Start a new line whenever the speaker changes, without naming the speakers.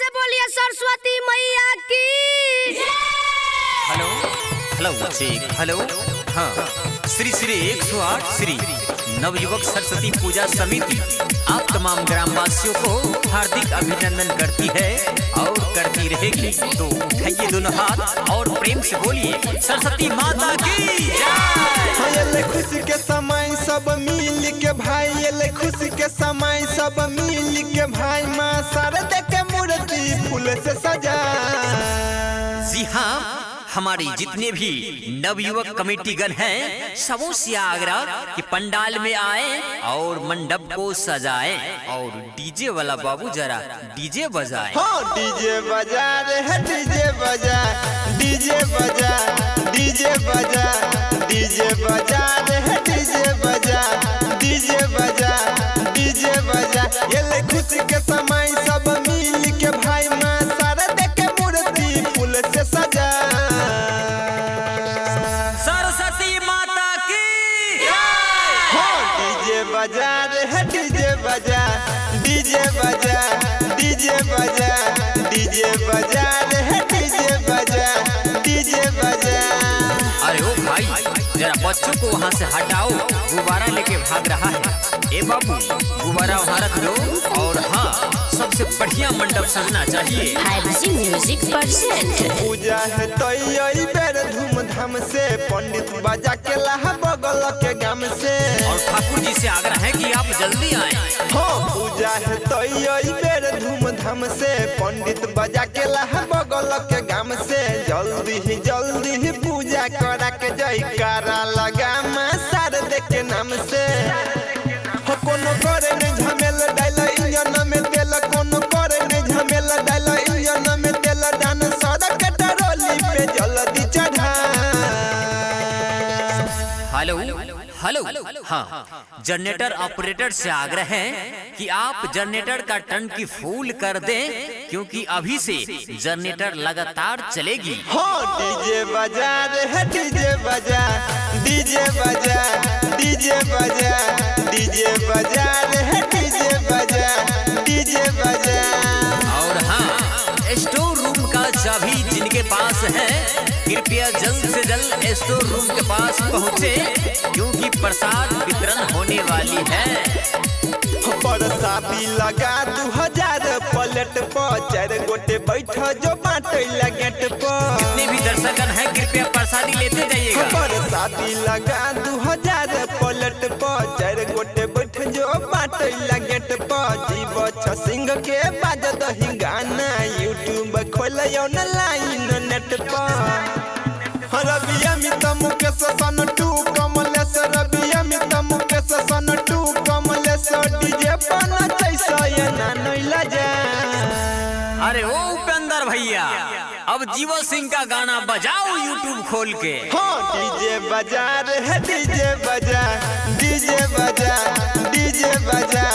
से बोलिए सरस्वती मैया की।
Hello hello check hello. हाँ, श्री श्री 108 श्री नवयुवक सरस्वती पूजा समिति आप तमाम ग्रामवासियों को हार्दिक अभिनंदन करती है और करती रहेगी। तो उठाइए दोनों हाथ और प्रेम से बोलिए सरस्वती माता की जय।
खुशी के समय सब मिल के भाई, ये खुशी के समय सब मिल के भाई, माँ शारदा के मूर्ति फूल से सजा।
जी हाँ, हमारे जितने भी नवयुवक कमेटी गण हैं सबों से आग्रह कि पंडाल में आए और मंडप को सजाएं और डीजे वाला बाबू जरा डीजे बजाए।
हाँ डीजे बजा रे है, डीजे बजा, डीजे बजा, डीजे बजा, डीजे बजा रे है, डीजे बजा, डीजे बजा, डीजे बजा। ये खुशी के समय सब मिल के भाई, माँ शारदा के मूर्ति फूल से सजा।
सरस्वती माता की
हाँ डीजे बजा रे है, डीजे बजा, डीजे बजा, डीजे बजा, डीजे बजा रे है, डीजे बजा, डीजे बजा।
अरे ओ भाई जरा बच्चों को वहाँ से हटाओ, गुब्बारा लेके भाग रहा है। ए बाबू गुब्बारा वहाँ रख दो। और हाँ, सबसे बढ़िया मंडप सजना चाहिए।
5G music percent.
पूजा है तो यही बेर धूमधाम से, पंडित बजा के लहा बगल के गाम से।
और ठाकुर जी से आग्रह है कि आप जल्दी आएं।
हाँ पूजा है तो यही बेर धूमधाम से, पंडित बजा के लहा बगल के गाम से। जल्दी ही पूजा करा के जयकारा लगा माँ शारदा के नाम से। कोनो करे नहीं झमेल डाल इंजन में तेल, कोनो करे नहीं झमेल डाल इंजन में तेल, डान सड़क टरोली पे जल्दी चढ़ा।
हेलो हेलो हाँ, जनरेटर ऑपरेटर से आग्रह है कि आप जनरेटर का टंकी फुल कर दें, क्योंकि अभी से जनरेटर लगातार चलेगी।
हाँ डीजे बजा रे है, डीजे बजा, डीजे बजा, डीजे बजा, डीजे बजा रे है, डीजे बजा, डीजे बजा।
और हाँ, स्टोर रूम का चाबी जिनके पास है कृपया जल्द से जल्द स्टोर रूम के पास पहुँचे, क्योंकि प्रसाद वितरण होने वाली है।
परसादी लगा 2000 प्लेट पर, 4 गोटे बैठ जो बाटैला गेट पर।
जितने भी दर्शकगण हैं कृपया प्रसादी लेते जाइएगा।
परसादी लगा 2000 प्लेट पर, 4 गोटे बैठ जो बाटैला गेट पर। जीव सिंह के बाज दही गाना, यूट्यूब खोलियो न लाइन नेट पर। रबिया मित मुकेश सन टू कमलेश, रबिया मित मुकेश सन टू कमलेश, डीजे पर नचैसा ये ना नैला जा।
अरे ओ उपेंद्र भैया, अब जीवो सिंह का गाना बजाओ यूट्यूब खोल के।
हाँ डीजे बजा रे है, डीजे बजा, डीजे बजा, डीजे बजा,